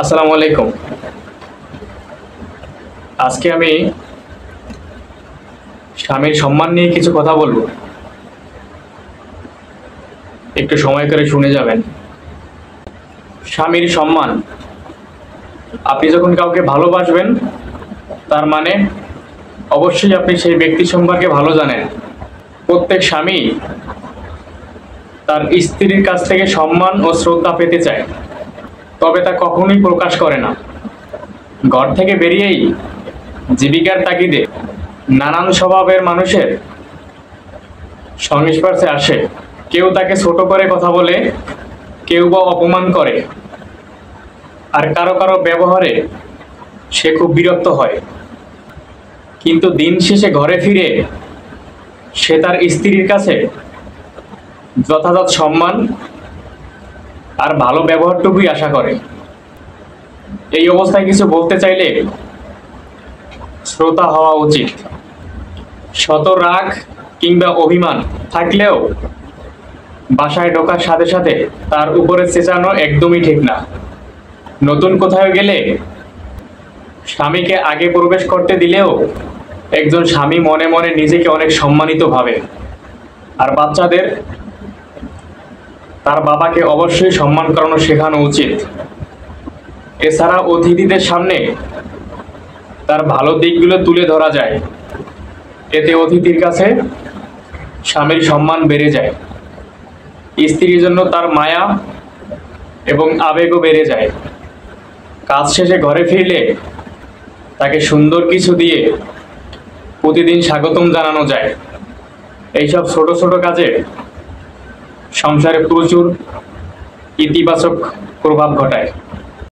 আসসালামু আলাইকুম। আজকে আমি স্বামীর সম্মান নিয়ে কিছু কথা বলবো। একটু সময় করে শুনে যাবেন। স্বামীর সম্মান, আপনি যখন কাউকে ভালোবাসবেন তার মানে অবশ্যই আপনি সেই ব্যক্তি সম্পর্কে ভালো জানেন। প্রত্যেক স্বামী তার স্ত্রীর কাছ থেকে সম্মান ও শ্রদ্ধা পেতে চায়, তবে তা কখনোই প্রকাশ করে না। ঘর থেকে বেরিয়েই জীবিকার তাগিদে নানান স্বভাবের মানুষের সংস্পর্শে আসে। কেউ তাকে ছোট করে কথা বলে, কেউ বা অপমান করে, আর কারো কারো ব্যবহারে সে খুব বিরক্ত হয়। কিন্তু দিন শেষে ঘরে ফিরে সে তার স্ত্রীর কাছে যথাযথ সম্মান আর ভালো ব্যবহারটুকুই আশা করে। এই অবস্থায় কিছু বলতে চাইলে শ্রোতা হওয়া উচিত। শত রাগ কিংবা অভিমান থাকলেও বাসায় ঢোকার সাথে সাথে তার উপরে চেঁচানো একদমই ঠিক না। নতুন কোথাও গেলে স্বামীকে আগে প্রবেশ করতে দিলেও একজন স্বামী মনে মনে নিজেকে অনেক সম্মানিত ভাবে। আর বাচ্চাদের তার বাবাকে অবশ্যই সম্মান করানো শেখানো উচিত। এছাড়া অতিথিদের সামনে তার ভালো দিকগুলো তুলে ধরা যায়, এতে অতিথির কাছে স্বামীর সম্মান বেড়ে যায়। স্ত্রীর জন্য তার মায়া এবং আবেগও বেড়ে যায়। কাজ শেষে ঘরে ফিরলে তাকে সুন্দর কিছু দিয়ে প্রতিদিন স্বাগতম জানানো যায়। এইসব ছোট ছোট কাজে সংসারে প্রচুর ইতিবাচক প্রভাব ঘটায়।